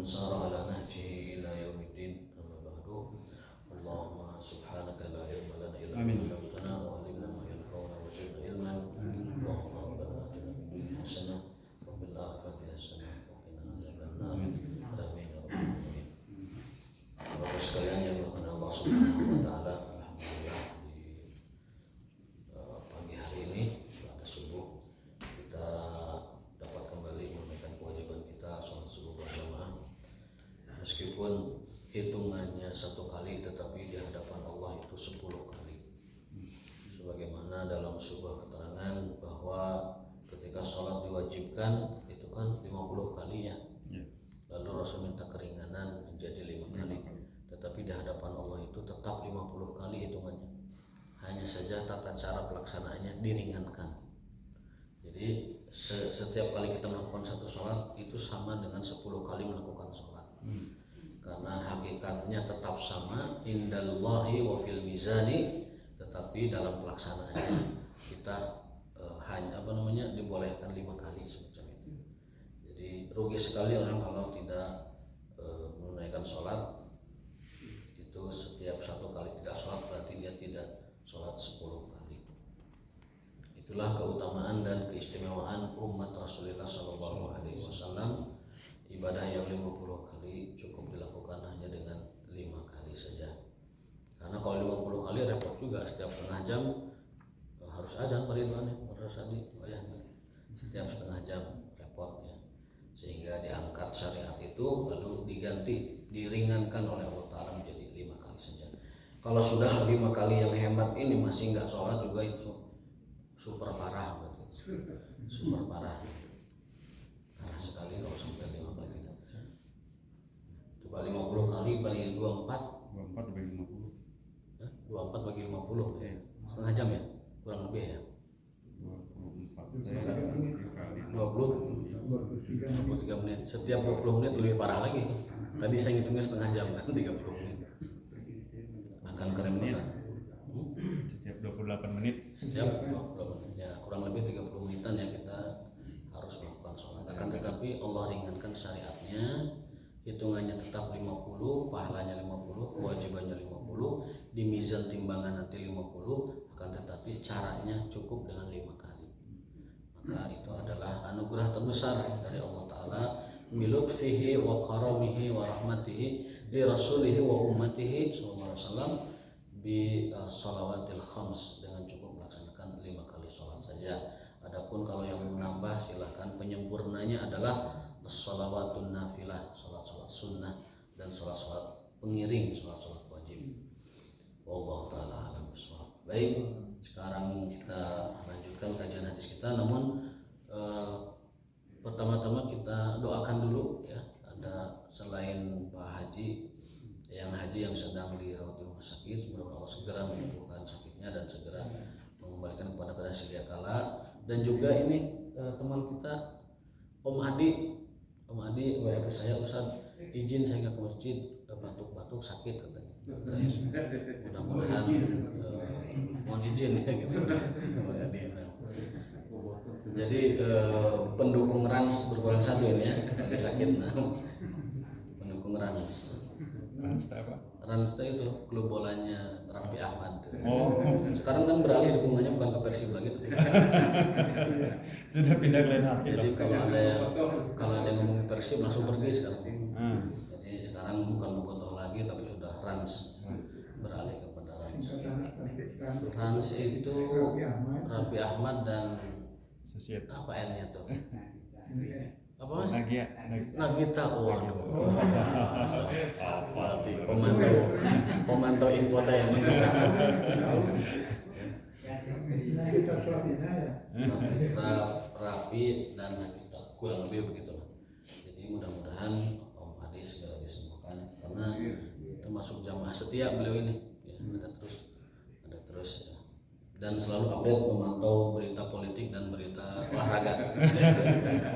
سار على نهجه إلى يوم الدين. أما بعد اللهم سبحانك لا علم لنا إلا ما علمتنا وعلمنا ما ينفعنا وزدنا علما. اللهم ربنا آتنا في الدنيا حسنة وفي الآخرة حسنة وقنا عذاب النار. آمين يا رب العالمين. Bapak sekalian yang berkenan Allah Subhanahu wa taala, alhamdulillah di pagi hari ini pada subuh kita dapat kembali menunaikan kewajiban kita salat subuh berjamaah. Meskipun hitungannya 1 kali, tetapi di hadapan Allah itu 10 kali. Sebagaimana dalam sebuah keterangan bahwa ketika sholat diwajibkan itu kan 50 kali ya. Lalu Rasul minta keringanan menjadi 5 kali. Tetapi di hadapan Allah itu tetap 50 kali hitungannya. Hanya saja tata cara pelaksanaannya diringankan. Jadi setiap kali kita melakukan satu sholat itu sama dengan 10 kali melakukan sholat. Karena hakikatnya tetap sama, indallahi wa fil mizani, tetapi dalam pelaksanaannya kita hanya dibolehkan 5 kali semacam itu. Jadi rugi sekali orang kalau tidak menunaikan sholat. Itu setiap 1 kali tidak sholat berarti dia tidak sholat 10 kali. Itulah keutamaan dan keistimewaan umat Rasulullah SAW. Ibadah yang 50 kali cukup dilakukan hanya dengan 5 kali saja. Karena kalau 50 kali repot juga, setiap setengah jam harus azan pariduannya, harus setiap setengah jam repot ya. Sehingga diangkat syariat itu lalu diganti, diringankan oleh Allah Ta'ala menjadi 5 kali saja. Kalau sudah 5 kali yang hemat ini masih nggak sholat juga itu super parah, super parah. Parah sekali kalau sampai 5 kali tidak. Coba 50 kali bagi 24. 24 bagi 50. 24 bagi 50 ya. Setengah jam ya, kurang lebih ya. 23 menit. Setiap 20 menit lebih parah lagi. Tadi saya ngitungnya setengah jam kan, 30 menit. Akan kerepotan. Setiap 28 menit. Setiap 28 menit ya, kurang lebih 30 menitan ya kita harus melakukan sholat. Akan tetapi Allah ringankan syariatnya, hitungannya tetap 50, pahalanya 50, kewajibannya 50, di mizan timbangan nanti 50, akan tetapi caranya cukup dengan 5 kali. Maka itu adalah anugerah terbesar dari Allah Ta'ala, milutfihi wa karamihi wa rahmatihi li rasulihi wa ummatihi sallallahu alaihi wasallam bi shalawatil khams, dengan cukup melaksanakan 5 kali sholat saja. Adapun kalau yang menambah silahkan, penyempurnanya adalah sholawatun nafilah, sholat-sholat sunnah dan sholat-sholat pengiring, sholat-sholat wajib. Wallahu ta'ala alam bishawab. Baik, sekarang kita lanjutkan kajian hadis kita, namun pertama-tama kita doakan dulu ya. Ada selain Pak Haji yang sedang dirawat di rumah sakit, semoga Allah segera menyembuhkan sakitnya dan segera mengembalikan kepada keadaan sedia kala. Dan juga ini teman kita Om Adi WA ke saya, Ustaz izin saya ke masjid, batuk-batuk sakit katanya. Mudah-mudahan mohon izin ya gitu. Jadi pendukung Rans berkurang 1 ini ya, pakai sakit. Pendukung Rans. Rans apa? Rans itu klub bolanya Raffi Ahmad. Oh. Sekarang kan beralih dukungannya bukan ke Persib lagi tuh. Sudah pindah ke lain hati. Jadi kalau ada yang ngomongin Persib langsung pergi sekarang. Jadi sekarang bukan bobotoh lagi tapi sudah Rans, beralih kepada Rans. Rans itu Raffi Ahmad dan Sosiet. apa N-nya tuh? Apa Mas? Nagita. Pemantau info yang Raffi dan Nagita, kurang lebih begitu. Jadi mudah-mudahan Om Adi segera disembuhkan, karena termasuk jamaah setia beliau ini ya, ada terus ya. Dan selalu update memantau berita politik dan berita olahraga.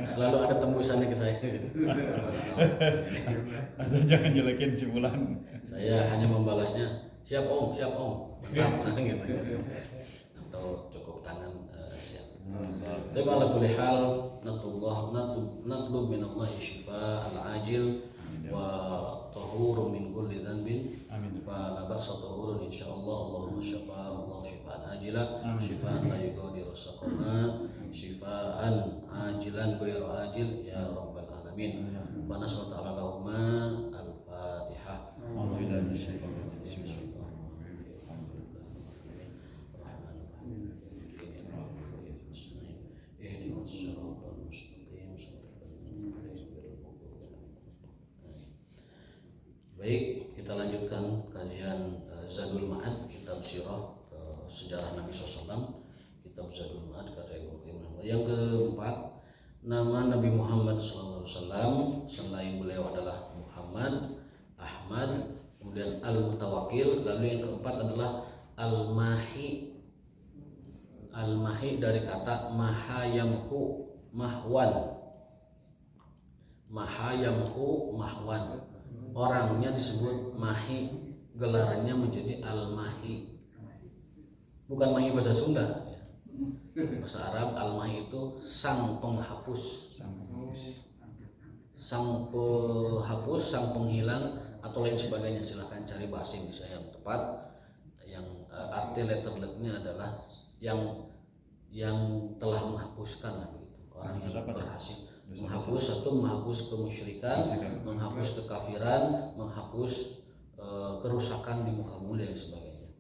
Selalu ada tembusannya ke saya. Asal jangan jelekin si Bulan. Saya hanya membalasnya, siap om, mantap gitu. Atau cukup tangan siap. Tapi ala kulli hal natlub min Allah shifa al-ajil wa tahur min kulli dhanbin. Amin. Fa la ba'sa tahurun insyaallah. Allahumma syafa Allah shifaan ajila shifaan la yughadiru saqama shifaan ajilan ghairu ajil ya rabbal alamin. Wa nas'alu ta'ala lahumma al-fatihah. Alhamdulillah bismillah. Baik, kita lanjutkan kajian Zadul Ma'ad, kitab sirah sejarah Nabi SAW. Kitab Zadul Ma'ad karya Ibnu Qayyim. Yang keempat, nama Nabi Muhammad SAW selain beliau adalah Muhammad, Ahmad, kemudian Al-Mutawakkil. Lalu yang keempat adalah Al-Mahi. Al-Mahi dari kata Mahayamhu, mahwan. Mahayamhu, mahwan. Orangnya disebut Mahi, gelarannya menjadi Al-Mahi. Bukan Mahi bahasa Sunda ya. Bahasa Arab Al-Mahi itu sang penghapus. Sang penghapus, sang penghilang atau lain sebagainya. Silahkan cari bahasa Indonesia yang tepat. Yang arti letterletnya adalah yang telah menghapuskan gitu. Orang yang berhasil menghapus atau menghapus kemusyrikan, menghapus kekafiran, menghapus kerusakan di muka bumi dan sebagainya.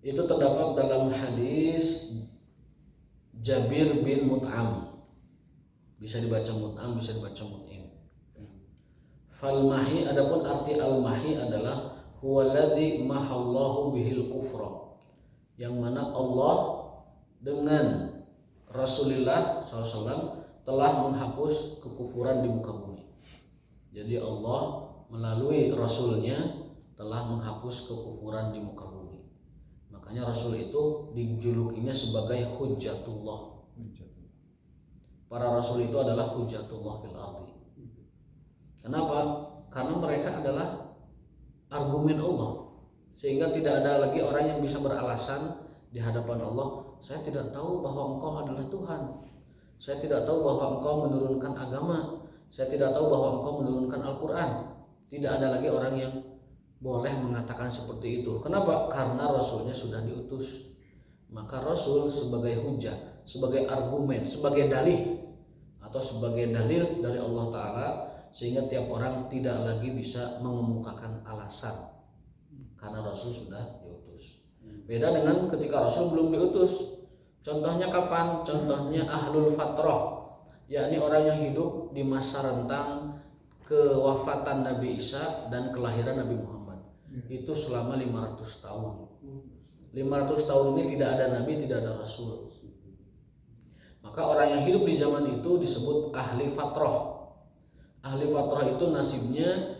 Itu terdapat dalam hadis Jabir bin Mut'am. Bisa dibaca Mut'am, bisa dibaca Mut'im. Fal-mahi, adapun arti al-mahi adalah huwaladzi mahallahu bihil kufra. Yang mana Allah dengan Rasulullah SAW telah menghapus kekufuran di muka bumi. Jadi Allah melalui Rasulnya telah menghapus kekufuran di muka bumi. Makanya Rasul itu dijulukinya sebagai Hujjatullah. Para Rasul itu adalah Hujjatullah fil ardi. Kenapa? Karena mereka adalah argumen Allah. Sehingga tidak ada lagi orang yang bisa beralasan di hadapan Allah, saya tidak tahu bahwa engkau adalah Tuhan. Saya tidak tahu bahwa engkau menurunkan agama. Saya tidak tahu bahwa engkau menurunkan Al-Quran. Tidak ada lagi orang yang boleh mengatakan seperti itu. Kenapa? Karena Rasulnya sudah diutus. Maka Rasul sebagai hujah, sebagai argumen, sebagai dalih atau sebagai dalil dari Allah Ta'ala, sehingga tiap orang tidak lagi bisa mengemukakan alasan karena Rasul sudah diutus. Beda dengan ketika Rasul belum diutus. Contohnya kapan? Contohnya ahlul fatrah, yakni orang yang hidup di masa rentang kewafatan Nabi Isa dan kelahiran Nabi Muhammad. Itu selama 500 tahun. 500 tahun ini tidak ada Nabi, tidak ada Rasul. Maka orang yang hidup di zaman itu disebut ahli fatrah. Ahli fatrah itu nasibnya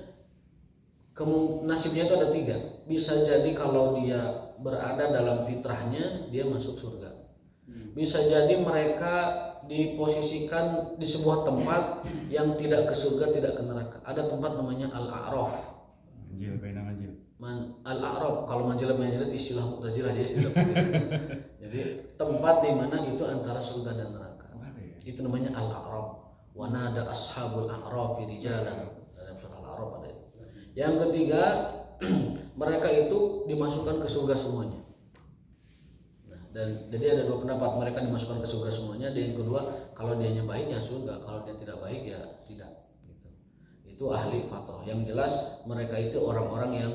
itu ada 3. Bisa jadi kalau dia berada dalam fitrahnya, dia masuk surga. Bisa jadi mereka diposisikan di sebuah tempat yang tidak ke surga, tidak ke neraka. Ada tempat namanya Al-A'raf. Al-A'raf, kalau manjilah istilah Mu'tazilah, jadi istilah jadi tempat di mana itu antara surga dan neraka. Itu namanya Al-A'raf. Wa nada ashabul a'raf rijalan. Dalam surah Al-A'raf ada itu. Yang ketiga, mereka itu dimasukkan ke surga semuanya. Dan jadi ada 2 pendapat, mereka dimasukkan ke surga semuanya. Dan yang kedua, kalau dianya baik ya surga, kalau dia tidak baik ya tidak. Gitu. Itu ahli fatrah. Yang jelas mereka itu orang-orang yang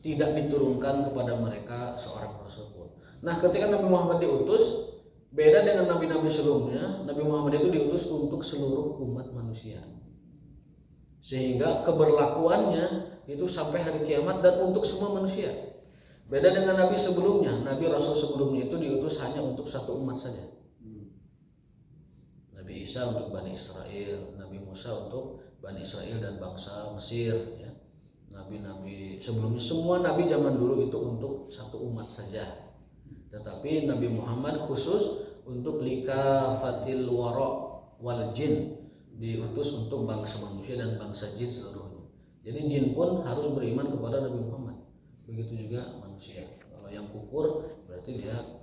tidak diturunkan kepada mereka seorang rasul pun. Nah, ketika Nabi Muhammad diutus, beda dengan nabi-nabi sebelumnya. Nabi Muhammad itu diutus untuk seluruh umat manusia, sehingga keberlakuannya itu sampai hari kiamat dan untuk semua manusia. Beda dengan Nabi sebelumnya, Nabi Rasul sebelumnya itu diutus hanya untuk satu umat saja. Nabi Isa untuk Bani Israel, Nabi Musa untuk Bani Israel dan bangsa Mesir. Ya. Nabi-nabi sebelumnya, semua Nabi zaman dulu itu untuk satu umat saja. Tetapi Nabi Muhammad khusus untuk likafatil wara wal jin, diutus untuk bangsa manusia dan bangsa jin seluruhnya. Jadi jin pun harus beriman kepada Nabi Muhammad. Begitu juga manusia. Kalau yang kufur berarti dia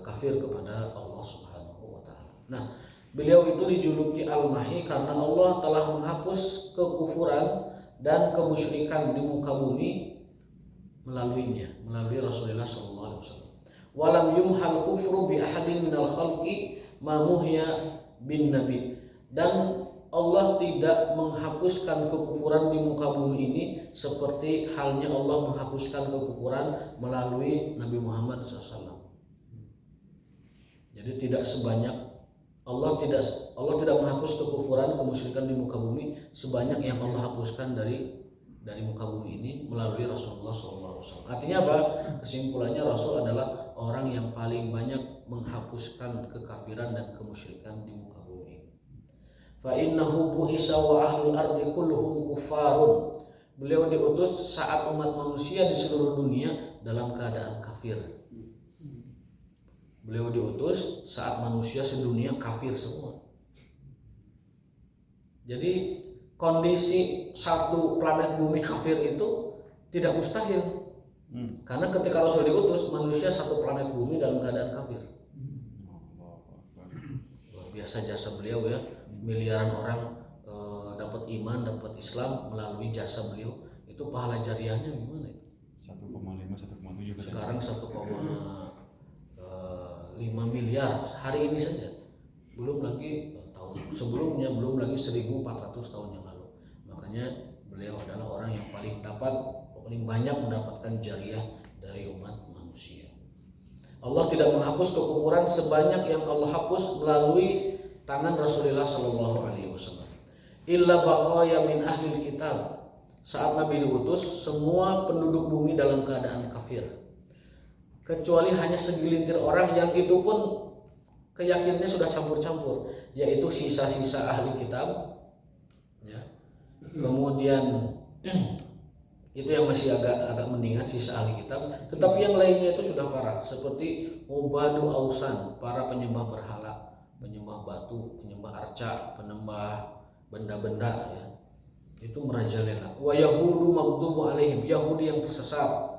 kafir kepada Allah Subhanahu wa taala. Nah, beliau itu dijuluki Al-Mahi karena Allah telah menghapus kekufuran dan kemusyrikan di muka bumi melaluinya, melalui Rasulullah sallallahu alaihi wasallam. Walam yumhal kufru bi ahadin minal khalqi ma muhya bin nabi. Dan Allah tidak menghapuskan kekufuran di muka bumi ini seperti halnya Allah menghapuskan kekufuran melalui Nabi Muhammad SAW. Jadi tidak sebanyak Allah tidak menghapus kekufuran kemusyrikan di muka bumi sebanyak yang Allah hapuskan dari muka bumi ini melalui Rasulullah SAW. Artinya apa? Kesimpulannya Rasul adalah orang yang paling banyak menghapuskan kekafiran dan kemusyrikan di muka bumi. Fa innahu bu'isa wa ahlul ardi kulluhum kuffarun. Beliau diutus saat umat manusia di seluruh dunia dalam keadaan kafir. Beliau diutus saat manusia sedunia kafir semua. Jadi kondisi satu planet bumi kafir itu tidak mustahil. Karena ketika Rasul diutus, manusia satu planet bumi dalam keadaan kafir. Luar biasa jasa beliau ya. Miliaran orang dapat iman, dapat Islam melalui jasa beliau. Itu pahala jariahnya gimana itu? 1,5, 1,7 sekarang 1,5 miliar hari ini saja. Belum lagi tahun sebelumnya, belum lagi 1400 tahun yang lalu. Makanya beliau adalah orang yang paling banyak mendapatkan jariah dari umat manusia. Allah tidak menghapus kekufuran sebanyak yang Allah hapus melalui tangan Rasulullah sallallahu alaihi wasallam. Illa baqaya min ahlil kitab. Saat Nabi diutus, semua penduduk bumi dalam keadaan kafir. Kecuali hanya segelintir orang yang itu pun keyakinannya sudah campur-campur, yaitu sisa-sisa ahli kitab. Ya. Kemudian itu yang masih agak mendingan, sisa ahli kitab. Tetapi yang lainnya itu sudah parah, seperti ubadu ausan, para penyembah berhala, penyembah batu, penyembah arca, penyembah benda-benda ya. Itu merajalela. Wa yahudu maghdubu alaihim, Yahudi yang tersesat.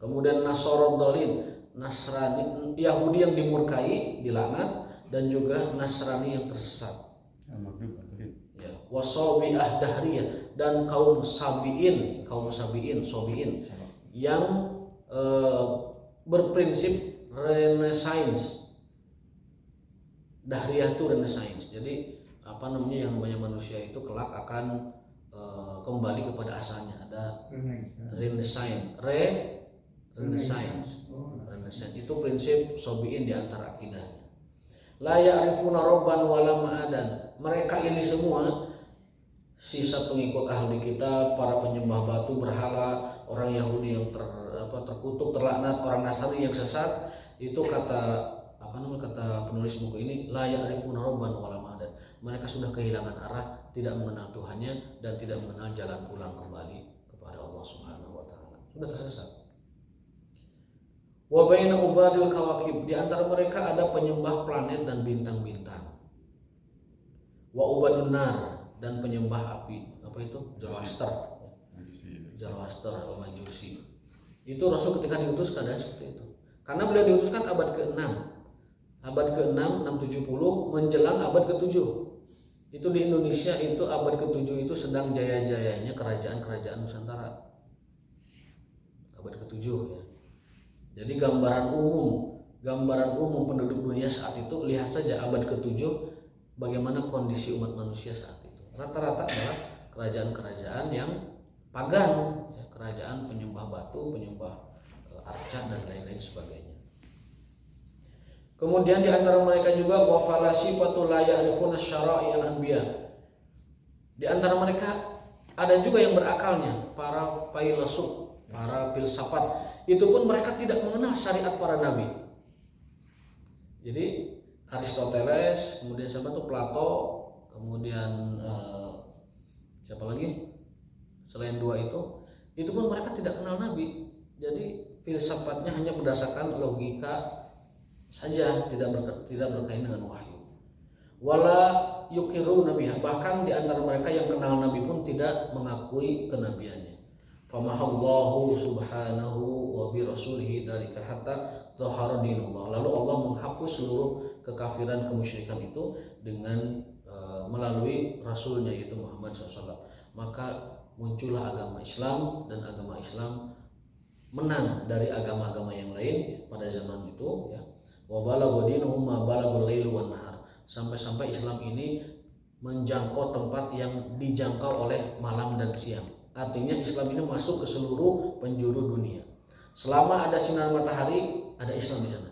Kemudian Nasara dhalin, Nasrani, Yahudi yang dimurkai, dilaknat, dan juga Nasrani yang tersesat. Ya, wasabi'ah dahriyah, dan kaum sabiin yang berprinsip Renaissance. Dahriyah itu Renaissance. Jadi yang namanya manusia itu kelak akan kembali kepada asalnya. Ada Renaissance. Renaissance itu prinsip sobiin di antara akidahnya. La ya'rifuna rabban wala ma'adan. Mereka ini semua sisa pengikut ahli kitab, para penyembah batu berhala, orang Yahudi yang terkutuk, terlaknat, orang Nasrani yang sesat, itu kata penulis buku ini, la ya'rifuna rabban wala ma'adan. Mereka sudah kehilangan arah, tidak mengenal Tuhannya, dan tidak mengenal jalan pulang kembali kepada Allah Subhanahu wa taala. Sudah tersesat. Wa baina ubadil kawakib, di antara mereka ada penyembah planet dan bintang-bintang. Wa ubadun nar, dan penyembah api. Apa itu? Zoroaster atau Majusi. Itu Rasul ketika diutus keadaan seperti itu. Karena beliau diutuskan abad ke-6. Abad ke-6, 670 menjelang abad ke-7. Itu di Indonesia itu abad ke-7 itu sedang jaya-jayanya kerajaan-kerajaan Nusantara. Abad ke-7 ya. Jadi gambaran umum penduduk dunia saat itu, lihat saja abad ke-7 bagaimana kondisi umat manusia saat itu. Rata-rata adalah kerajaan-kerajaan yang pagan, ya, kerajaan penyembah batu, penyembah arca dan lain-lain sebagainya. Kemudian di antara mereka juga wa falasifatul la ya'rifuna syara'i'al anbiya. Di antara mereka ada juga yang berakalnya, para filosof, para filsafat. Itu pun mereka tidak mengenal syariat para nabi. Jadi Aristoteles, kemudian siapa tuh Plato, kemudian siapa lagi selain dua itu pun mereka tidak kenal nabi. Jadi filsafatnya hanya berdasarkan logika saja, tidak berkaitan dengan wahyu. Wala yukiru nabiha, bahkan di antara mereka yang kenal nabi pun tidak mengakui kenabiannya. Famahallahu subhanahu wa bi rasulihi dzalika hatta dhahara dinullah. Lalu Allah menghapus seluruh kekafiran kemusyrikan itu dengan melalui rasulnya yaitu Muhammad SAW. Maka muncullah agama Islam, dan agama Islam menang dari agama-agama yang lain pada zaman itu, ya. Wa balagha dinuhum ma balaghal lailu wan nahar. Sampai-sampai Islam ini menjangkau tempat yang dijangkau oleh malam dan siang. Artinya Islam ini masuk ke seluruh penjuru dunia. Selama ada sinar matahari, ada Islam di sana.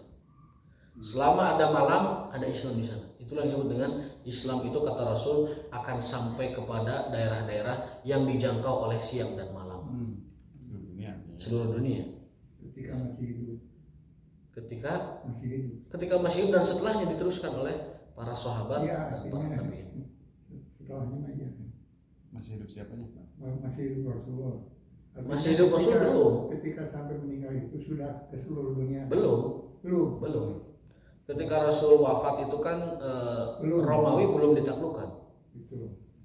Selama ada malam, ada Islam di sana. Itulah yang disebut dengan Islam itu, kata Rasul, akan sampai kepada daerah-daerah yang dijangkau oleh siang dan malam. Seluruh dunia. Ketika masih hidup. Ketika masih hidup dan setelahnya diteruskan oleh para sahabat ya, dan para tabi'in. Setelahnya aja. Masih hidup siapanya? Masih hidup Rasulullah. Masih hidup Rasul belum. Ketika sampai meninggal itu sudah ke seluruh dunia. Belum. Ketika Rasul wafat itu kan Romawi belum ditaklukkan.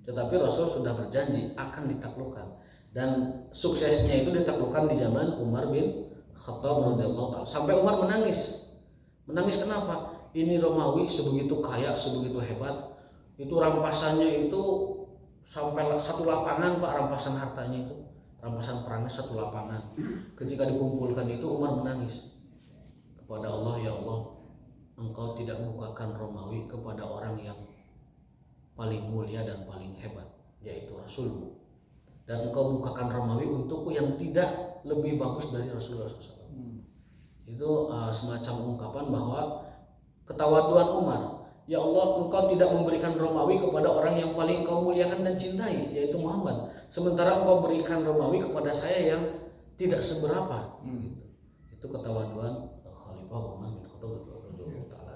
Tetapi Rasul sudah berjanji akan ditaklukkan, dan suksesnya itu ditaklukkan di zaman Umar bin Khattab radhiyallahu ta'ala. Sampai Umar menangis. Menangis kenapa? Ini Romawi sebegitu kaya, sebegitu hebat. Itu rampasannya itu sampai satu lapangan, Pak, rampasan hartanya itu. Rampasan perangnya satu lapangan. Ketika dikumpulkan itu Umar menangis kepada Allah, ya Allah, Engkau tidak membukakan Romawi kepada orang yang paling mulia dan paling hebat, yaitu Rasulmu. Dan Engkau bukakan Romawi untukku yang tidak lebih bagus dari Rasulullah SAW. Itu semacam ungkapan bahwa ketawaduan Umar, ya Allah, Engkau tidak memberikan Romawi kepada orang yang paling Kau muliakan dan cintai, yaitu Muhammad. Sementara Engkau berikan Romawi kepada saya yang tidak seberapa. Itu ketawaduan Khalifah Umar bin Khattab radhiyallahu ta'ala.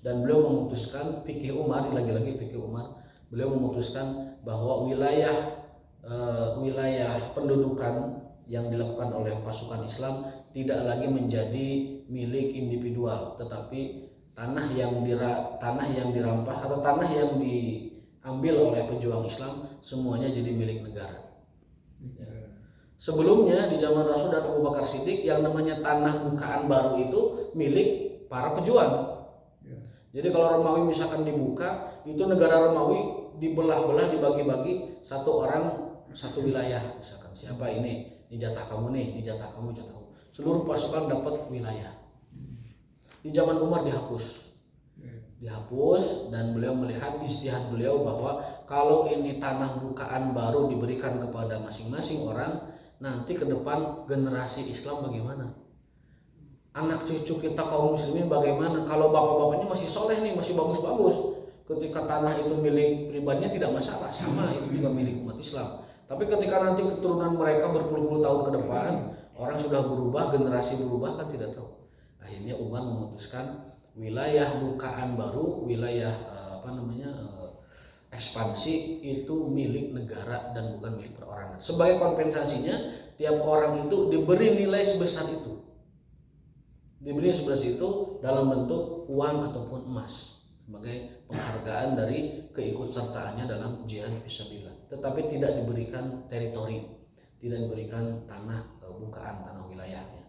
Dan beliau memutuskan, fikih Umar, lagi-lagi fikih Umar, beliau memutuskan bahwa wilayah pendudukan yang dilakukan oleh pasukan Islam tidak lagi menjadi milik individual, tetapi tanah yang dirampas atau tanah yang diambil oleh pejuang Islam semuanya jadi milik negara. Sebelumnya di zaman Rasul dan Abu Bakar Siddiq, yang namanya tanah bukaan baru itu milik para pejuang. Jadi kalau Romawi misalkan dibuka, itu negara Romawi dibelah-belah, dibagi-bagi, satu orang satu wilayah, misalkan siapa ini jatah kamu nih, ini jatah kamu, jatah kamu. Seluruh pasukan dapat wilayah. Di zaman Umar dihapus, dan beliau melihat ijtihad beliau bahwa kalau ini tanah bukaan baru diberikan kepada masing-masing orang, nanti ke depan generasi Islam bagaimana? Anak cucu kita kaum muslimin bagaimana? Kalau bapak-bapaknya masih soleh nih, masih bagus-bagus, ketika tanah itu milik pribadinya tidak masalah, sama itu juga milik umat Islam. Tapi ketika nanti keturunan mereka berpuluh-puluh tahun ke depan, orang sudah berubah, generasi berubah, kan tidak tahu. Akhirnya Umar memutuskan wilayah bukaan baru, wilayah ekspansi itu milik negara dan bukan milik perorangan. Sebagai kompensasinya, tiap orang itu diberi nilai sebesar itu. Diberi sebesar itu dalam bentuk uang ataupun emas, sebagai penghargaan dari keikutsertaannya dalam jihad fisabilillah. Tetapi tidak diberikan teritori, tidak diberikan tanah bukaan, tanah wilayahnya.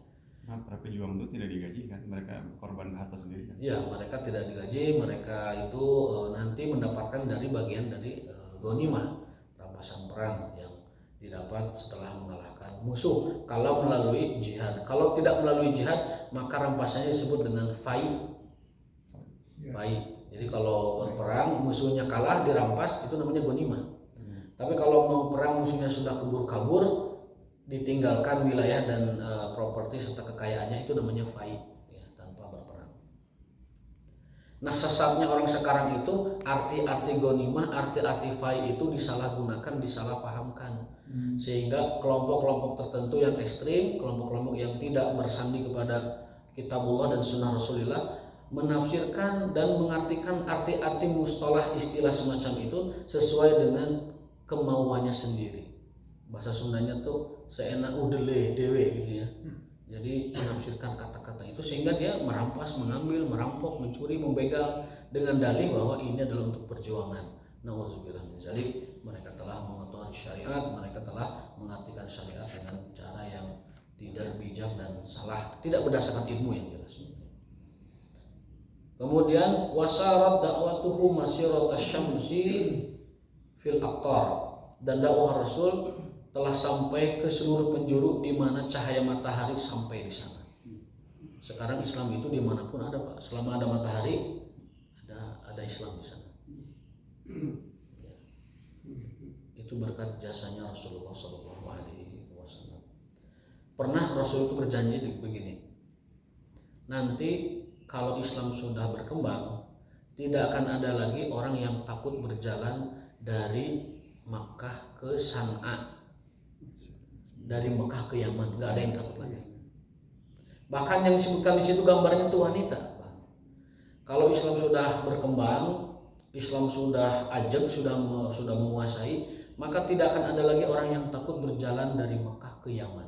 Nah, para pejuang itu tidak digaji kan? Mereka korban harta sendiri kan? Ya, mereka tidak digaji, mereka itu nanti mendapatkan dari bagian dari ghanimah, rampasan perang yang didapat setelah mengalahkan musuh. Kalau melalui jihad, kalau tidak melalui jihad, maka rampasannya disebut dengan fai. Jadi kalau berperang musuhnya kalah, dirampas, itu namanya ghanimah. Tapi kalau mau perang musuhnya sudah kabur, ditinggalkan wilayah dan properti serta kekayaannya, itu namanya fai, ya, tanpa berperang. Nah, sesatnya orang sekarang itu arti-arti ghanimah, arti-arti fai itu disalahgunakan, disalahpahamkan, sehingga kelompok-kelompok tertentu yang ekstrim, kelompok-kelompok yang tidak bersandi kepada kitabullah dan sunnah Rasulullah, menafsirkan dan mengartikan arti-arti mustalah istilah semacam itu sesuai dengan kemauannya sendiri. Bahasa Sundanya tuh seenak udele dewe gitu ya. Jadi menafsirkan kata-kata itu sehingga dia merampas, mengambil, merampok, mencuri, membegal dengan dalih bahwa ini adalah untuk perjuangan. Nauzubillah min dzalik, mereka telah mengotori syariat, mereka telah mengartikan syariat dengan cara yang tidak bijak dan salah, tidak berdasarkan ilmu yang jelas. Kemudian wasarat dakwatuhu masirata syamsi fil aqtar, dan dakwah Rasul telah sampai ke seluruh penjuru di mana cahaya matahari sampai di sana. Sekarang Islam itu dimanapun ada, Pak. Selama ada matahari, ada Islam di sana. Ya. Itu berkat jasanya Rasulullah SAW. Pernah Rasul itu berjanji begini, nanti kalau Islam sudah berkembang, tidak akan ada lagi orang yang takut berjalan dari Makkah ke San'a, dari Mekah ke Yaman, nggak ada yang takut lagi. Bahkan yang disebutkan di situ gambarnya itu wanita. Kalau Islam sudah berkembang, Islam sudah ajak, sudah menguasai, maka tidak akan ada lagi orang yang takut berjalan dari Mekah ke Yaman,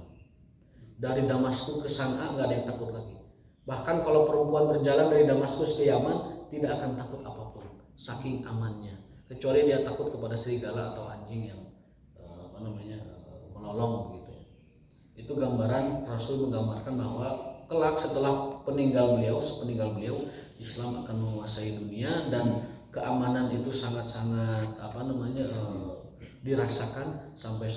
dari Damaskus ke San'a, nggak ada yang takut lagi. Bahkan kalau perempuan berjalan dari Damaskus ke Yaman, tidak akan takut apapun, saking amannya. Kecuali dia takut kepada serigala atau anjing yang menolong begitu ya. Itu gambaran Rasul menggambarkan bahwa kelak setelah sepeninggal beliau Islam akan menguasai dunia, dan keamanan itu sangat-sangat dirasakan sampai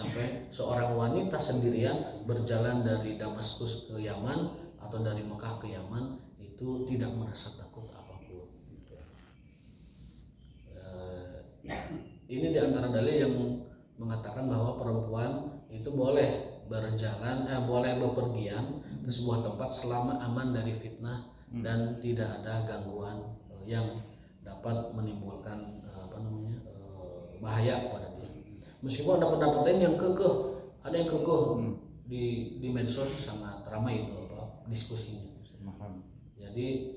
seorang wanita sendirian berjalan dari Damaskus ke Yaman atau dari Mekah ke Yaman itu tidak merasa takut apapun. Ini diantara dalil yang mengatakan bahwa perempuan itu boleh boleh bepergian ke sebuah tempat selama aman dari fitnah dan tidak ada gangguan yang dapat menimbulkan bahaya kepada dia. Meskipun ada pendapat lain yang kekeh, ada yang kekeh di medsos sangat ramai itu diskusinya. Jadi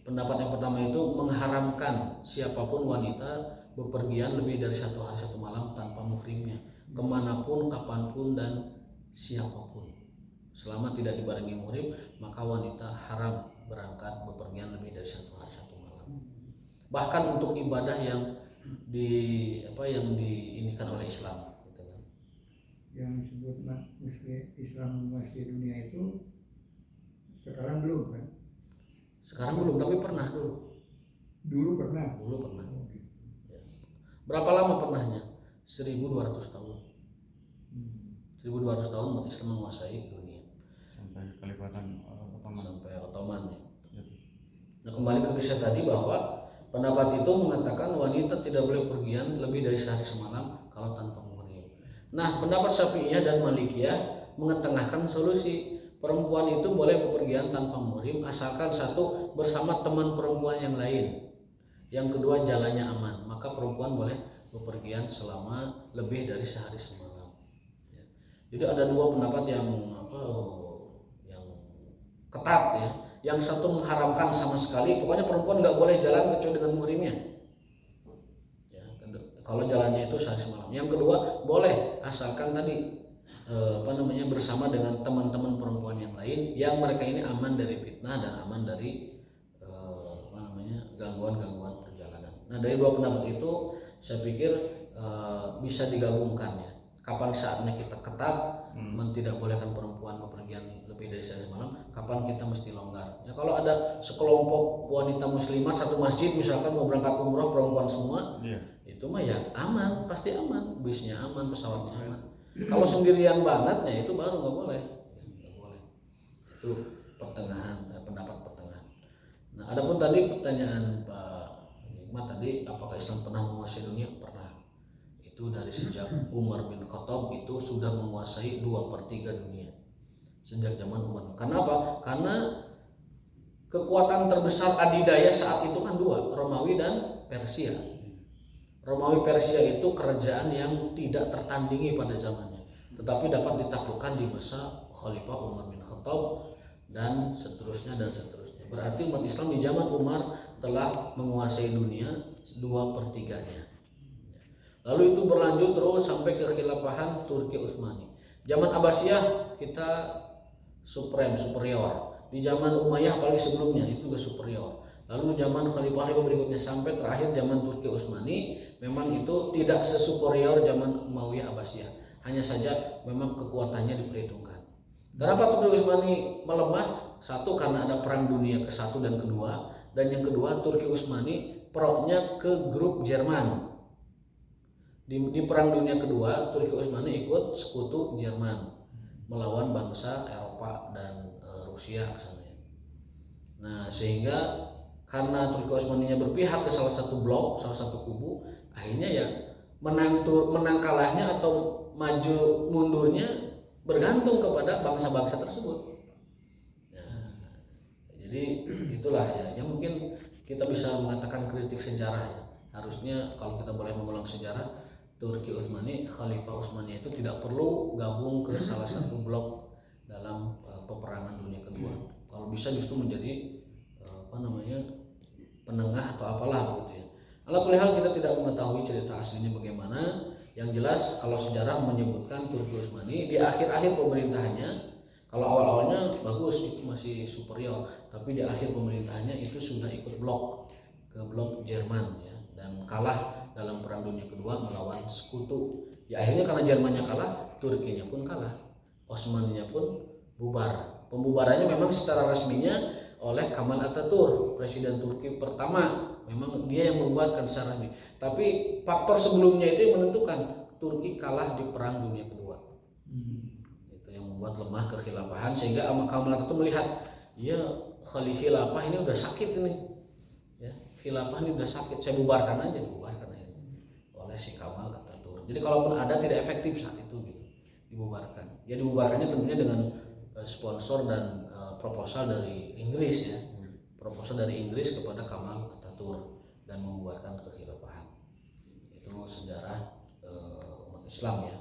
pendapat yang pertama itu mengharamkan siapapun wanita bepergian lebih dari 1 hari 1 malam tanpa muhrimnya, kemanapun, kapanpun, dan siapapun. Selama tidak dibarengi muhrim, maka wanita haram berangkat bepergian lebih dari 1 hari 1 malam. Bahkan untuk ibadah yang diinikan oleh Islam, gitu kan. Yang disebut Islam menguasai dunia itu sekarang belum kan? Sekarang belum, tapi pernah dulu. Dulu pernah. Ya. Berapa lama pernahnya? 1200 tahun. 1200 tahun umat Islam menguasai dunia. Sampai Khalifatan Ottoman. Sampai Ottoman ya. Nah, kembali ke kisah tadi bahwa pendapat itu mengatakan wanita tidak boleh pergian lebih dari sehari semalam kalau tanpa muhrim. Nah, pendapat Syafi'iyah dan Malikiyah mengetengahkan solusi. Perempuan itu boleh bepergian tanpa muhrim asalkan satu bersama teman perempuan yang lain, yang kedua jalannya aman, maka perempuan boleh bepergian selama lebih dari sehari semalam. Ya. Jadi ada dua pendapat yang ketat ya. Yang satu mengharamkan sama sekali, pokoknya perempuan nggak boleh jalan kecuali dengan muhrimnya. Ya, kalau jalannya itu sehari semalam. Yang kedua boleh asalkan tadi bersama dengan teman-teman perempuan yang lain yang mereka ini aman dari fitnah dan aman dari gangguan-gangguan perjalanan. Nah, dari dua pendapat itu saya pikir bisa digabungkan ya. Kapan saatnya kita ketat tidak bolehkan perempuan bepergian lebih dari sehari malam, kapan kita mesti longgar. Ya, kalau ada sekelompok wanita muslimat satu masjid misalkan mau berangkat umroh perempuan semua, itu mah ya aman, pasti aman, bisnya aman, pesawatnya aman. Kalau sendirian banget ya itu baru nggak boleh. Itu pertengahan, pendapat pertengahan. Nah, adapun tadi pertanyaan Pak Hikmat tadi, apakah Islam pernah menguasai dunia? Pernah. Itu dari sejak Umar bin Khattab itu sudah menguasai 2/3 dunia. Sejak zaman Umar. Karena apa? Karena kekuatan terbesar adidaya saat itu kan dua, Romawi dan Persia. Romawi Persia itu kerajaan yang tidak tertandingi pada zamannya, tetapi dapat ditaklukkan di masa Khalifah Umar bin Khattab dan seterusnya. Berarti umat Islam di zaman Umar telah menguasai dunia 2/3-nya. Lalu itu berlanjut terus sampai ke khilafahan Turki Utsmani. Zaman Abbasiyah kita superior. Di zaman Umayyah apalagi sebelumnya itu juga superior. Lalu zaman khalifah berikutnya sampai terakhir zaman Turki Utsmani, memang itu tidak sesuperior zaman Umayyah Abbasiyah. Hanya saja memang kekuatannya diperhitungkan. Kenapa Turki Utsmani melemah? Satu, karena ada perang dunia ke-1 dan ke-2, dan yang kedua Turki Utsmani pro-nya ke grup Jerman. Di perang dunia kedua, Turki Utsmani ikut sekutu Jerman melawan bangsa Eropa dan Rusia kesananya. Nah, sehingga karena Turki Utsmaninya berpihak ke salah satu blok, salah satu kubu, akhirnya ya menang kalahnya atau maju mundurnya bergantung kepada bangsa-bangsa tersebut. Nah, jadi itulah ya, yang mungkin kita bisa mengatakan kritik sejarah ya. Harusnya kalau kita boleh mengulang sejarah, Turki Utsmani, Khalifah Utsmani itu tidak perlu gabung ke salah satu blok dalam peperangan dunia kedua. Kalau bisa justru menjadi penengah atau apalah begitu ya. Alhamdulillah kita tidak mengetahui cerita aslinya bagaimana. Yang jelas kalau sejarah menyebutkan Turki Utsmani di akhir-akhir pemerintahannya, kalau awal-awalnya bagus itu masih superior, tapi di akhir pemerintahannya itu sudah ikut ke blok Jerman ya, dan kalah dalam perang dunia kedua melawan sekutu. Ya akhirnya karena Jermannya kalah, Turkinya pun kalah, Utsmaninya pun bubar. Pembubarannya memang secara resminya oleh Kemal Atatürk, presiden Turki pertama. Memang dia yang membuatkan secara resmi. Tapi faktor sebelumnya itu yang menentukan Turki kalah di perang dunia kedua. Itu yang membuat lemah kekhilafahan, sehingga Kemal Atatürk melihat, ya khilafah ini udah sakit ini. Ya, khilafah ini udah sakit, saya bubarkan aja oleh si Kemal Atatürk. Jadi kalaupun ada tidak efektif saat itu gitu, dibubarkan. Ya dibubarkannya tentunya dengan sponsor dan proposal dari Inggris ya, proposal dari Inggris kepada Kemal Atatürk dan membubarkan kekhilafahan. Itu sejarah umat Islam ya.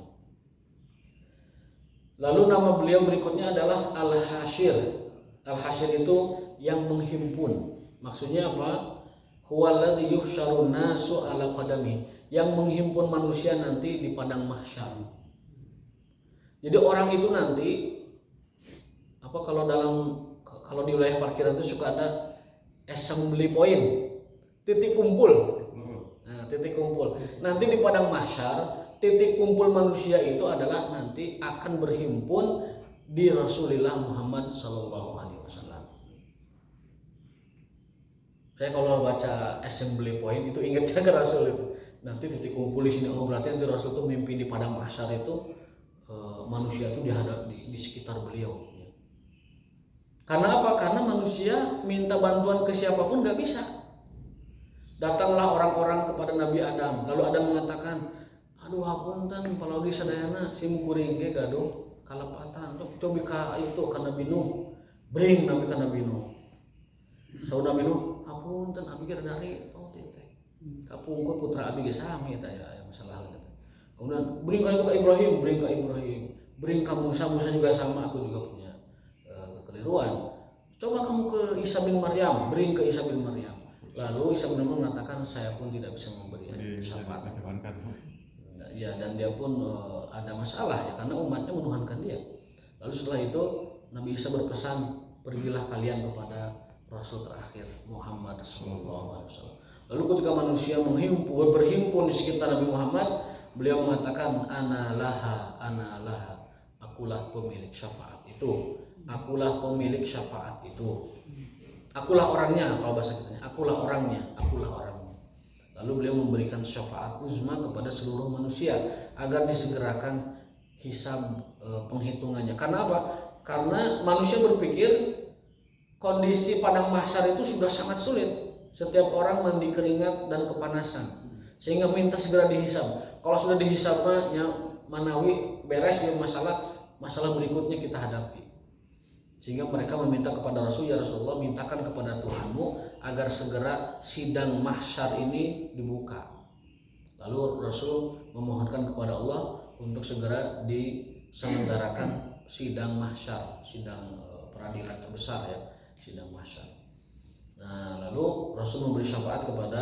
Lalu nama beliau berikutnya adalah Al-Hasyir. Al-Hasyir itu yang menghimpun. Maksudnya apa? Huwaladzi yuhsyarun nasu ala qadami, yang menghimpun manusia nanti di padang mahsyar. Jadi orang itu nanti kalau di wilayah parkiran itu suka ada assembly point, titik kumpul. Nah, titik kumpul. Nanti di padang mahsyar, titik kumpul manusia itu adalah nanti akan berhimpun di Rasulullah Muhammad SAW. Saya kalau baca assembly point itu ingatnya ke Rasul itu. Nanti titik kumpul di sini, berarti nanti Rasul itu mimpi di padang mahsyar itu manusia itu di sekitar beliau. Karena apa? Karena manusia minta bantuan ke siapapun nggak bisa. Datanglah orang-orang kepada Nabi Adam, lalu Adam mengatakan, aduh hapunten palagi sadayana sim kuring ge gaduh kalapatan, coba ka itu ka Nabi Nuh, bring Nabi ka Nabi Nuh. Saud Nabi Nuh, hapunten abi ge dari teh. Kapungkur putra abi ge sami eta ya masalah gitu. Kemudian bring ka Ibrahim, bring ka Musa juga sama, aku juga punya kekeliruan. Coba kamu ke Isa bin Maryam, bring ke Isa bin Maryam. Lalu Isa bin Maryam mengatakan, saya pun tidak bisa memberi syafaat. Ya, dan dia pun ada masalah ya, karena umatnya menuhankan dia. Lalu setelah itu Nabi Isa berpesan, pergilah kalian kepada Rasul terakhir Muhammad SAW. Lalu ketika manusia berhimpun di sekitar Nabi Muhammad, beliau mengatakan, ana laha, akulah pemilik syafaat itu. Akulah pemilik syafaat itu. Akulah orangnya, kalau bahasa kitanya, akulah orangnya. Lalu beliau memberikan syafaat uzma kepada seluruh manusia agar disegerakan hisab penghitungannya. Karena apa? Karena manusia berpikir kondisi padang mahsyar itu sudah sangat sulit. Setiap orang mandi keringat dan kepanasan, sehingga minta segera dihisab. Kalau sudah dihisab ya manawi beres ya masalah berikutnya kita hadapi. Sehingga mereka meminta kepada Rasul, ya Rasulullah, mintakan kepada Tuhanmu agar segera sidang mahsyar ini dibuka. Lalu Rasul memohonkan kepada Allah untuk segera diselenggarakan sidang mahsyar, sidang peradilan terbesar ya, sidang mahsyar. Nah, lalu Rasul memberi syafaat kepada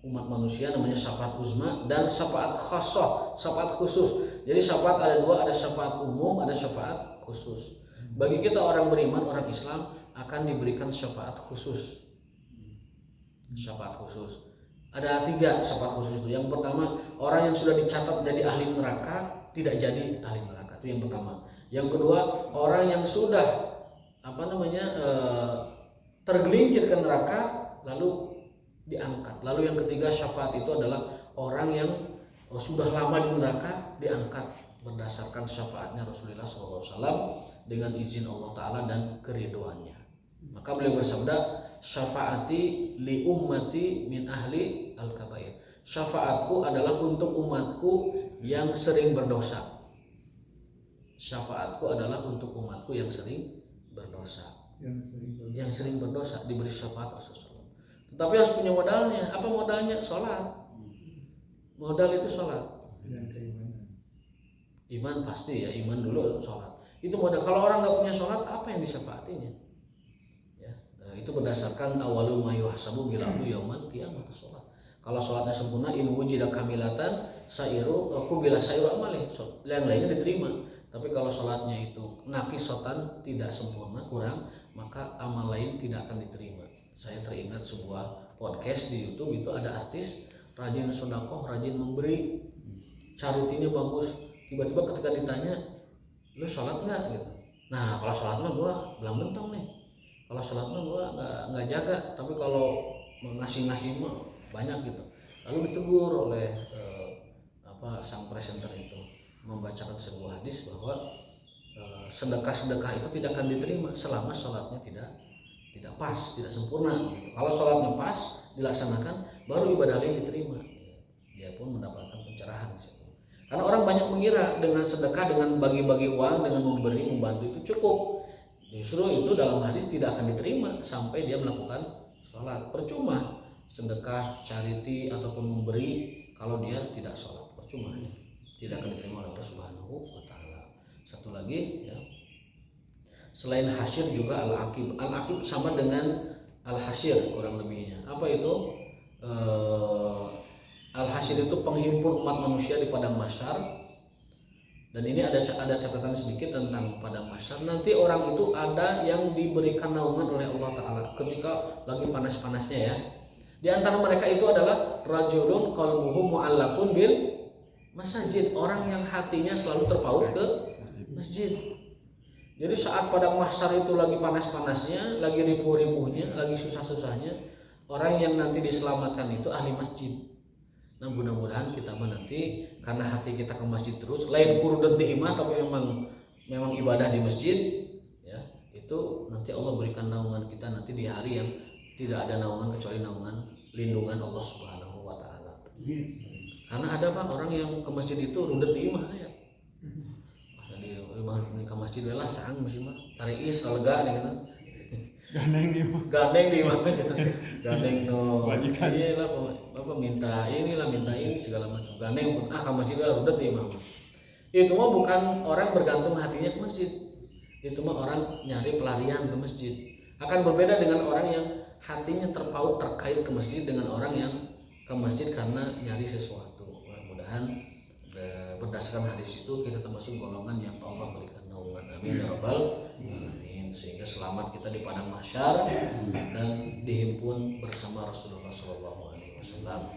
umat manusia, namanya syafaat uzma dan syafaat khassah, syafaat khusus. Jadi syafaat ada dua, ada syafaat umum, ada syafaat khusus. Bagi kita orang beriman, orang Islam akan diberikan syafaat khusus. Syafaat khusus. Ada 3 syafaat khusus itu. Yang pertama, orang yang sudah dicatat jadi ahli neraka tidak jadi ahli neraka. Itu yang pertama. Yang kedua, orang yang sudah tergelincir ke neraka lalu diangkat. Lalu yang ketiga, syafaat itu adalah orang yang sudah lama di neraka diangkat berdasarkan syafaatnya Rasulullah SAW dengan izin Allah Ta'ala dan keriduannya. Maka beliau bersabda, syafaati li ummati min ahli al-kabair. Syafaatku adalah untuk umatku yang sering berdosa. Syafaatku adalah untuk umatku yang sering berdosa. Yang sering berdosa diberi syafaat Rasulullah. Tetapi harus punya modalnya. Apa modalnya? Sholat. Modal itu sholat. Dan keimanan. Iman pasti ya, iman dulu sholat. Itu modal. Kalau orang nggak punya sholat, apa yang disyafaatinya? Ya, itu berdasarkan awalul ma yuhasabu bil abdu yaumal qiyamah sholat. Kalau sholatnya sempurna, in wujida kamilatan sairu qubila sairu amali. Yang lainnya diterima. Tapi kalau sholatnya itu naqisotan, tidak sempurna, kurang, maka amal lain tidak akan diterima. Saya teringat sebuah podcast di YouTube, itu ada artis rajin sedekah, rajin memberi, carutinya bagus. Tiba-tiba ketika ditanya, lu sholat nggak gitu? Nah, kalau sholat mah gua belang bentong nih. Kalau sholat mah gua nggak jaga. Tapi kalau ngasih mah banyak gitu. Lalu ditegur oleh sang presenter itu, membacakan sebuah hadis bahwa sedekah-sedekah itu tidak akan diterima selama sholatnya tidak pas, tidak sempurna gitu. Kalau sholatnya pas dilaksanakan, baru ibadah lain diterima. Dia pun mendapatkan pencerahan di situ. Karena orang banyak mengira dengan sedekah, dengan bagi-bagi uang, dengan memberi, membantu itu cukup. Justru itu dalam hadis tidak akan diterima sampai dia melakukan sholat. Percuma sedekah, charity ataupun memberi kalau dia tidak sholat, percuma ya. Tidak akan diterima oleh Allah Subhanahu wa Ta'ala. Satu lagi ya, selain hasyir juga al-aqib. Al-aqib sama dengan al-hasyir kurang lebihnya. Apa itu? Al-hasyir itu penghimpun umat manusia di padang mahsyar. Dan ini ada catatan sedikit tentang padang mahsyar. Nanti orang itu ada yang diberikan naungan oleh Allah Ta'ala ketika lagi panas-panasnya ya. Di antara mereka itu adalah rajulun qalbuhu mu'allaqun bil masjid, orang yang hatinya selalu terpaut ke masjid. Jadi saat padang mahsyar itu lagi panas-panasnya, lagi ripuh-ripuhnya, lagi susah-susahnya, orang yang nanti diselamatkan itu ahli masjid. Nah, mudah-mudahan kita nanti karena hati kita ke masjid terus, lain kurudat diimah tapi memang ibadah di masjid ya, itu nanti Allah berikan naungan kita nanti di hari yang tidak ada naungan kecuali naungan lindungan Allah Subhanahu wa Ta'ala. Karena ada Pak orang yang ke masjid itu rudet di imah ya. Di rumah ke masjid lah cang masih mah tarik lega gitu. Gandeng di imah. Gandeng no. Wajikan. Iya lah Bapak minta ini segala macam. Gandeng pun ke masjid lah rudet di imah. Itu mah bukan orang bergantung hatinya ke masjid. Itu mah orang nyari pelarian ke masjid. Akan berbeda dengan orang yang hatinya terpaut terkait ke masjid dengan orang yang ke masjid karena nyari sesuatu. Mudah-mudahan berdasarkan hadis itu kita termasuk golongan yang Allah berikan naungan. Amin ya rabbal alamin. Sehingga selamat kita di padang mahsyar dan dihimpun bersama Rasulullah SAW.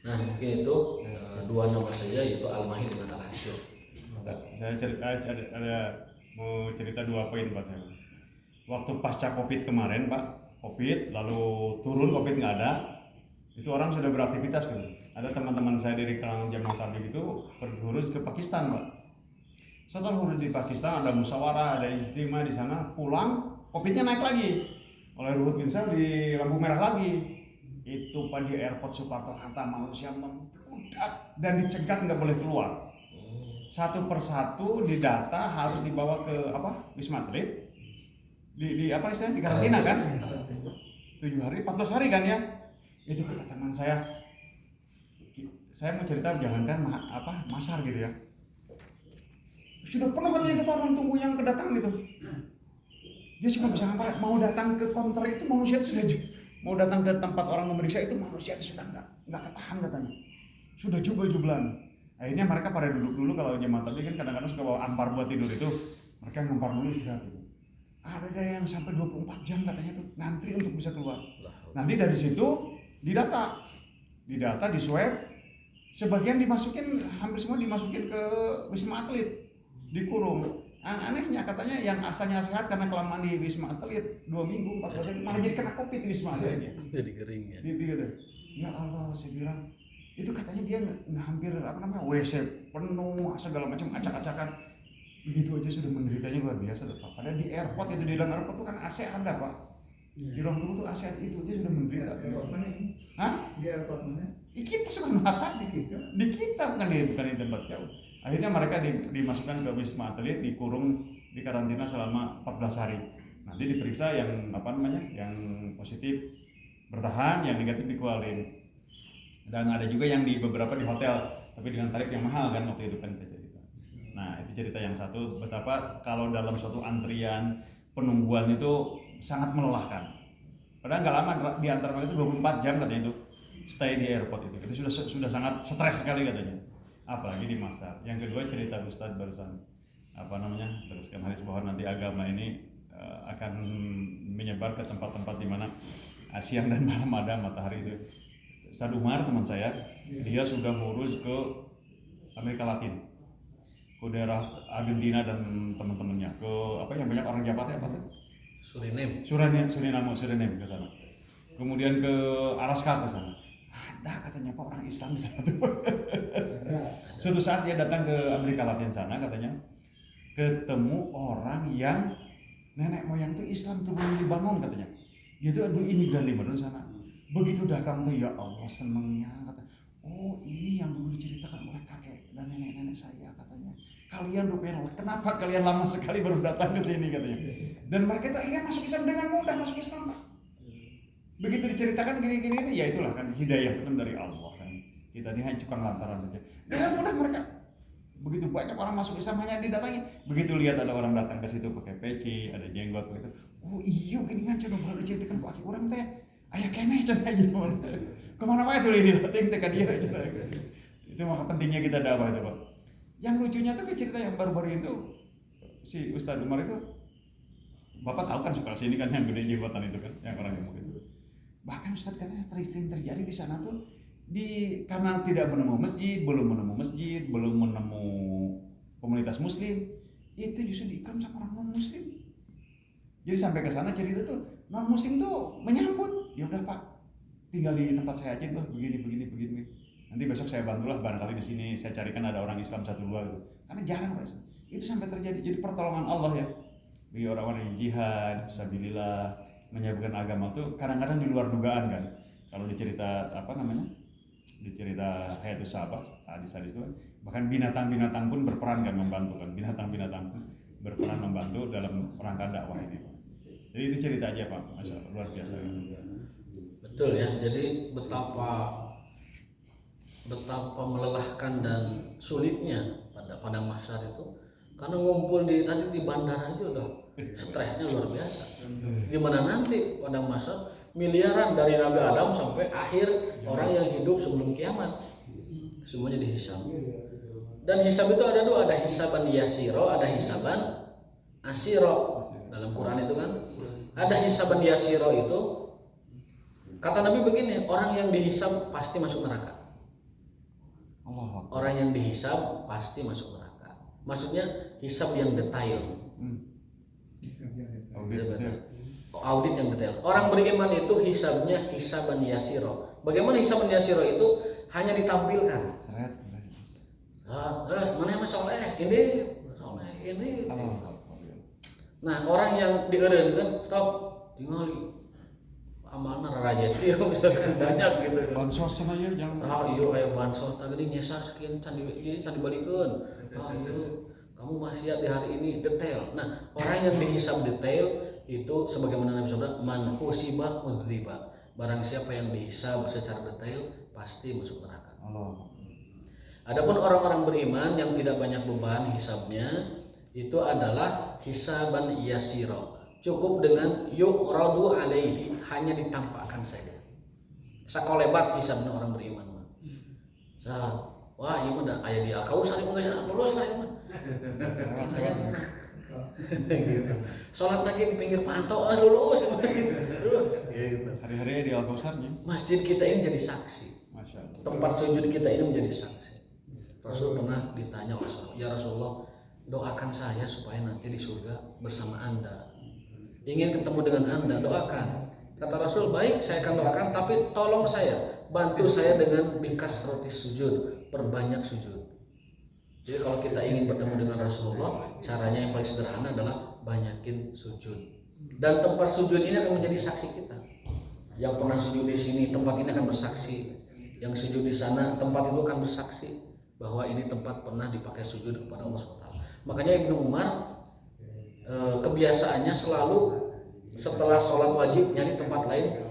Nah mungkin itu 2 nama saja, yaitu Al-Mahid dengan Al-Hasyr. Saya mau cerita 2 poin Pak saya. Waktu pasca Covid kemarin Pak, Covid lalu turun, Covid nggak ada, itu orang sudah beraktivitas kan. Ada teman-teman saya dari kalangan jamaah tabligh itu pergi huruf ke Pakistan Pak. Setelah huruf di Pakistan ada musyawarah, ada istimewa di sana, pulang Covidnya naik lagi. Oleh Ruhut bin Sa'ad di lampu merah lagi. Itu Pak di airport Soekarno-Hatta manusia membludak dan dicegat nggak boleh keluar. Satu persatu didata harus dibawa ke Wisma Atlet. Di apa istilahnya di karantina kan 7 hari 14 hari kan ya. Itu kata teman saya mau cerita jangankan masar gitu ya, sudah penuh katanya itu Pak, orang tunggu yang kedatangan itu. Dia cuma bisa ngapa, mau datang ke counter itu manusia itu sudah, mau datang ke tempat orang memeriksa itu manusia itu sudah nggak ketahan katanya, sudah jubel-jubelan. Akhirnya mereka pada duduk dulu. Kalau jemaah tabligh kan kadang-kadang suka bawa ampar buat tidur itu, mereka ngempar dulu istirahat itu. Ada yang sampai 24 jam katanya tuh ngantri untuk bisa keluar. Nanti dari situ didata, di swab, sebagian dimasukin, hampir semua dimasukin ke Wisma Atlet, dikurung. Anehnya katanya yang asalnya sehat karena kelamaan di Wisma Atlet 2 minggu 14 hari malah jadi kena COVID di Wisma Atletnya. Jadi kering ya. Ya Allah, saya bilang itu katanya dia nggak hampir WC penuh segala macam acak-acakan, begitu aja sudah menderitanya luar biasa Pak. Padahal di airport itu, di dalam airport itu kan AC ada Pak, di ruang tunggu tuh AC itu aja sudah menderita. Airport mana ini? Hah? Di airport mana? Kita Soekarno Hatta, Di kita. bukan di tempat jauh. Akhirnya mereka dimasukkan ke Wisma Atlet, dikurung, di karantina selama 14 hari. Nanti diperiksa yang yang positif bertahan, yang negatif dikeluarin. Dan ada juga yang di beberapa di hotel, tapi dengan tarif yang mahal kan waktu itu kan kita cerita. Nah itu cerita yang satu, betapa kalau dalam suatu antrian penungguan itu sangat melelahkan. Padahal nggak lama, di antara mereka itu 24 jam katanya itu stay di airport itu sudah sangat stres sekali katanya. Apalagi di masa. Yang kedua cerita Ustadz barusan teruskan hadis bahwa nanti agama ini akan menyebar ke tempat-tempat di mana siang dan malam ada matahari itu. Ustadz Umar teman saya, dia sudah ngurus ke Amerika Latin, ke daerah Argentina dan teman-temannya, ke yang banyak orang Jawa apa tuh? Suriname ke sana. Kemudian ke Alaska ke sana. Ada katanya Pak orang Islam di sana tuh. Suatu saat dia datang ke Amerika Latin sana katanya, ketemu orang yang nenek moyang itu Islam tuh belum dibangun katanya. Dia tuh dulu imigran di sana. Begitu datang tuh ya Allah senengnya kata, oh ini yang dulu diceritakan oleh kakek dan nenek-nenek saya katanya. Kalian rupanya kenapa kalian lama sekali baru datang ke sini katanya. Dan mereka itu akhirnya masuk Islam dengan mudah, masuk Islam Pak. Begitu diceritakan gini-gini itu ya itulah kan hidayah itu kan dari Allah kan. Kita ini hanya tukang lantaran saja. Dengan mudah mereka. Begitu banyak orang masuk Islam hanya didatangi. Begitu lihat ada orang datang ke situ pakai peci, ada jenggot begitu. Oh iya gini kan coba baru diceritakan Pak Aki orang teh. Ayah kene cenah aja kemana wae tuh lihat tekan dia aja. Itu maka pentingnya kita dakwah itu Pak. Yang lucunya tuh cerita yang baru-baru itu si Ustadz Umar itu, Bapak tahu kan suka sini kan yang gede jembatan itu kan, yang orang gemuk itu. Bahkan Ustadz katanya sering terjadi di sana tuh karena tidak belum menemu komunitas Muslim, itu justru diikram sama orang non Muslim. Jadi sampai ke sana cerita tuh non Muslim tuh menyambut. Ya udah Pak, tinggal di tempat saya aja Bah, begini. Nanti besok saya bantulah barangkali di sini saya carikan ada orang Islam 1-2 gitu. Karena jarang Pak. Itu sampai terjadi. Jadi pertolongan Allah ya. Bagi orang-orang yang jihad, fisabilillah, menyebarkan agama tuh kadang-kadang di luar dugaan kan. Kalau dicerita dicerita Hayatus Sahabat, hadis-hadis itu bahkan binatang-binatang pun berperan kan membantu kan. Binatang-binatang pun berperan membantu dalam rangka dakwah ini. Jadi itu cerita aja Pak, Masya Allah, luar biasa. Betul ya, jadi betapa melelahkan dan sulitnya pada mahsyar itu, karena ngumpul di bandara itu udah stresnya luar biasa. Gimana nanti pada mahsyar miliaran dari Nabi Adam sampai akhir orang yang hidup sebelum kiamat, semuanya dihisab. Dan hisab itu ada dua, ada hisaban yasiro, ada hisaban asiro. Dalam Quran itu kan ada hisaban yasiro itu, kata Nabi begini, orang yang dihisab pasti masuk neraka. Orang yang dihisab pasti masuk neraka. Maksudnya hisab yang detail. Audit yang detail. Orang beriman itu hisabnya hisaban yasiro. Bagaimana hisaban yasiro itu? Hanya ditampilkan. Mana yang soleh? Ini. Nah orang yang dieureunkeun stop tinggal amanah raja dia misalkan banyak gitu. Bansos sama ya jangan. Aya bansos tadi nyesar sekian can dibalikeun. Kamu masih di hari ini detail. Nah, orang yang dihisab detail itu sebagaimana Nabi SAW, man husiba udriba. Barang siapa yang dihisab secara detail pasti masuk neraka. Adapun orang-orang beriman yang tidak banyak beban hisabnya, itu adalah hisaban yasiro. Cukup dengan yu'radu alaihi, hanya ditampakkan saja. Sakolebat hisabnya orang beriman. Wah, ieu mah aya di Al-Kausar geus lulus lah ieu mah. Gitu. Sholat lagi di pinggir pantai, lulus, lulus. Gitu. Hari-hari di Al-Kausarnya. Masjid kita ini jadi saksi. Masya Allah. Tempat sujud kita ini menjadi saksi. Rasul pernah ditanya oleh Rasulullah, ya Rasulullah, doakan saya supaya nanti di surga bersama Anda. Ingin ketemu dengan Anda, doakan. Kata Rasul, baik saya akan doakan, tapi tolong saya, bantu saya dengan bikas roti sujud, perbanyak sujud. Jadi kalau kita ingin bertemu dengan Rasulullah, caranya yang paling sederhana adalah banyakin sujud. Dan tempat sujud ini akan menjadi saksi kita. Yang pernah sujud di sini, tempat ini akan bersaksi. Yang sujud di sana, tempat itu akan bersaksi bahwa ini tempat pernah dipakai sujud kepada Allah SWT. Makanya Ibnu Umar kebiasaannya selalu setelah sholat wajib nyari tempat lain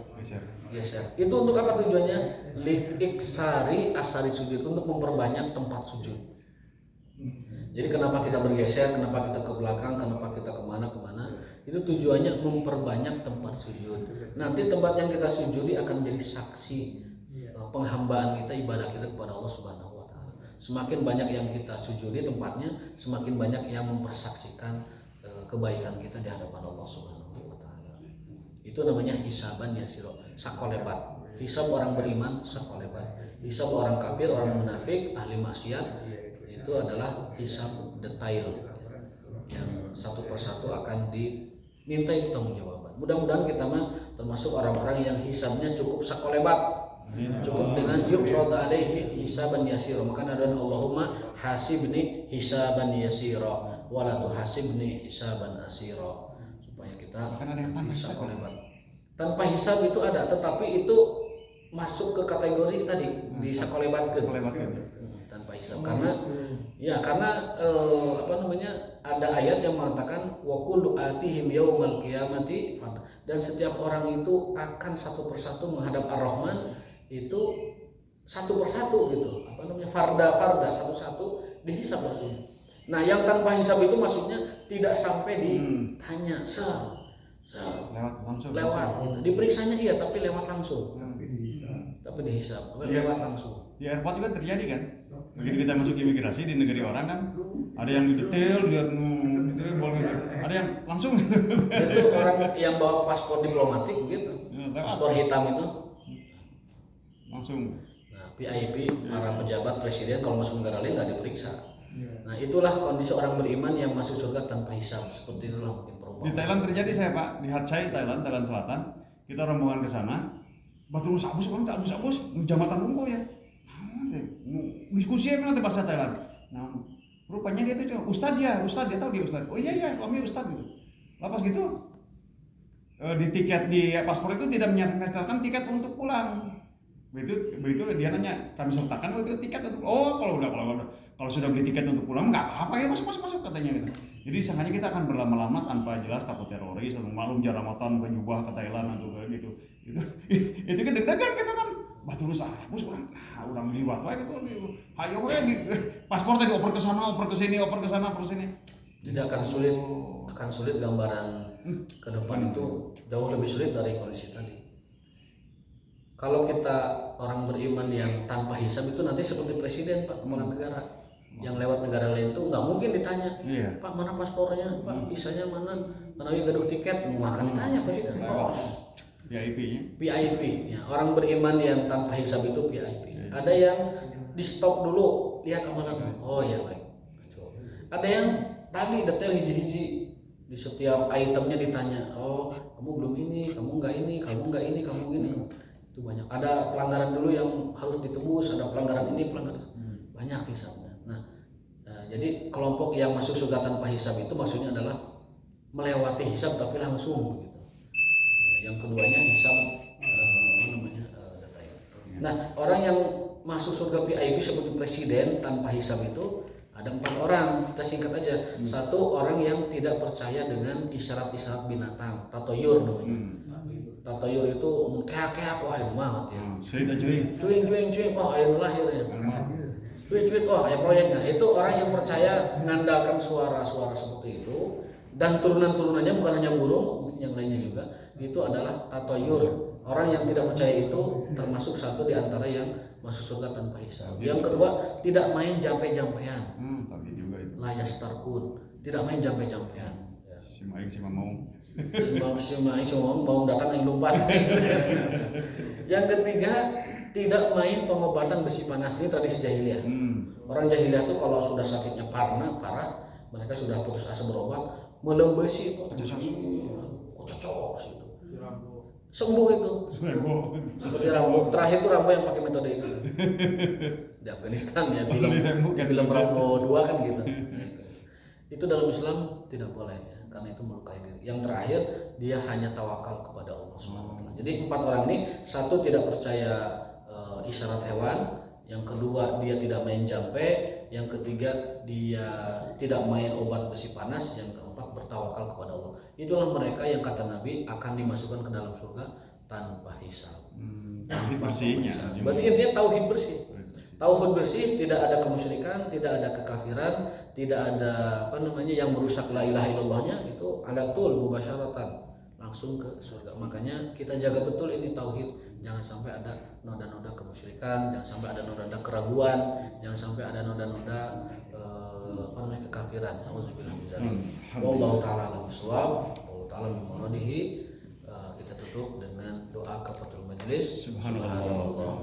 geser. Itu untuk apa tujuannya? Li'iksari asari sujud, untuk memperbanyak tempat sujud. Jadi kenapa kita bergeser, kenapa kita ke belakang, kenapa kita kemana, itu tujuannya memperbanyak tempat sujud. Nanti tempat yang kita sujudi akan menjadi saksi penghambaan kita, ibadah kita kepada Allah Subhanahu wa Ta'ala. Semakin banyak yang kita sujudi tempatnya, semakin banyak yang mempersaksikan kebaikan kita di hadapan Allah Subhanahu wa Ta'ala. Itu namanya hisaban yasiro, sakolebat. Hisab orang beriman sakolebat. Hisab orang kafir, orang munafik, ahli maksiat, itu adalah hisab detail yang satu persatu akan dimintai pertanggungjawaban. Mudah-mudahan kita mah termasuk orang-orang yang hisabnya cukup sakolebat, cukup dengan yuqrad alaihi hisaban yasira. Maka ada Allahumma hasibni hisaban yasira wa la tuhasibni hisaban asira, supaya kita Kan ada yang tanpa hisab. Tanpa hisab itu ada, tetapi itu masuk ke kategori tadi di sakolebatkeun. Tanpa hisab, karena ada ayat yang mengatakan wa kullu atihim yaumal qiyamati, dan setiap orang itu akan satu persatu menghadap Ar-Rahman, itu satu persatu gitu, farda satu-satu dihisab maksudnya. Nah, yang tanpa hisab itu maksudnya tidak sampai ditanya lewat gitu. Diperiksanya iya, tapi lewat langsung. Tapi dihisab lewat langsung. Di airport juga terjadi kan. Begitu kita masuk imigrasi di negeri orang kan, ada yang detail, ada yang langsung gitu. Itu orang yang bawa paspor diplomatik gitu, paspor hitam itu langsung. Nah, VIP, para pejabat presiden kalau masuk negara lain nggak diperiksa. Nah, itulah kondisi orang beriman yang masuk surga tanpa hisab. Seperti itulah mungkin perumpamaan. Di Thailand terjadi saya Pak, di Hatchai Thailand Selatan, kita rombongan ke sana, batu sabus orang tak abus jambatan unggul ya. Diskusi apa nanti bahasa Thailand. Nah, rupanya dia itu ustad dia tahu dia ustad. Oh iya kami ustad gitu. Lepas gitu di tiket di paspor itu tidak menyertakan tiket untuk pulang. Begitu dia nanya, kami sertakan itu tiket untuk kalau sudah beli tiket untuk pulang nggak apa-apa ya masuk katanya gitu. Jadi sangkanya kita akan berlama-lama tanpa jelas, takut teroris, maklum jarang motor menyubah ke Thailand atau gitu. Itu kan deg-degan kita kan. Batu lu sabus orang liwat wae gitu. Hayo we paspor tadi oper ke sana, oper ke sini. Jadi akan sulit gambaran ke depan itu jauh lebih sulit dari kondisi tadi. Kalau kita orang beriman yang tanpa hisab itu nanti seperti presiden, Pak, kepala negara yang lewat negara lain itu nggak mungkin ditanya, Pak mana paspornya, Pak visanya mana, menawi gaduh tiket, akan ditanya presiden. VIP ya. Orang beriman yang tanpa hisab itu VIP. Ada yang di stop dulu, lihat amalan. Oh ya baik. Ada yang tadi detail hiji-hiji, di setiap itemnya ditanya. Oh kamu belum ini, kamu nggak ini, kamu ini. Itu banyak. Ada pelanggaran dulu yang harus ditebus, ada pelanggaran ini, banyak hisabnya. Nah, jadi kelompok yang masuk surga tanpa hisab itu maksudnya adalah melewati hisab tapi langsung. Yang keduanya hisab detail. Nah, orang yang masuk surga VIP seperti presiden tanpa hisab itu ada 4 orang. Kita singkat aja. Satu, orang yang tidak percaya dengan isyarat-isyarat binatang, tatoyur namanya. Tatoyur itu keak-keak, wah itu banget ya. Cuing, wah ayo lahirnya. Cuit, wah ayo proyeknya. Itu orang yang percaya mengandalkan suara-suara seperti itu, dan turunan-turunannya bukan hanya burung, yang lainnya juga. Itu adalah tatoyur. Orang yang tidak percaya itu termasuk satu di antara yang masuk surga tanpa hisab. Yang kedua, tidak main jampe-jampean. Tapi juga itu. La yastarkun, tidak main jampe-jampean. Ya. Si Maing si Mamau. Si main mau datang yang lompat. Yang ketiga, tidak main pengobatan besi panas. Ini tradisi jahiliyah. Orang jahiliyah tuh kalau sudah sakitnya parah, mereka sudah putus asa berobat, melem besi itu, kocok situ. Sembuh itu. Seperti Rambo. Terakhir tuh Rambo yang pakai metode itu. Di Afghanistan ya, film Rambo 2 kan gitu. Itu dalam Islam tidak boleh ya, karena itu melukai diri. Yang terakhir, dia hanya tawakal kepada Allah SWT. Jadi 4 orang ini, satu tidak percaya isyarat hewan, yang kedua dia tidak main jampe, yang ketiga dia tidak main obat besi panas, yang keempat bertawakal kepada Allah. Itulah mereka yang kata Nabi akan dimasukkan ke dalam surga tanpa hisab. Tauhid bersihnya. Berarti intinya tauhid bersih. Tauhid bersih, tidak ada kemusyrikan, tidak ada kekafiran, tidak ada yang merusak la ilaha illallahnya, itu ala tul mubasyaratan langsung ke surga. Makanya kita jaga betul ini tauhid. Jangan sampai ada noda-noda kemusyrikan, jangan sampai ada noda-noda keraguan, jangan sampai ada noda-noda kekafiran. Auzubillah min dzalik. Wallahu taala alam bissawab. Wallahu taala bi muradihi. Kita tutup dengan doa kafaratul majelis. Subhanallah.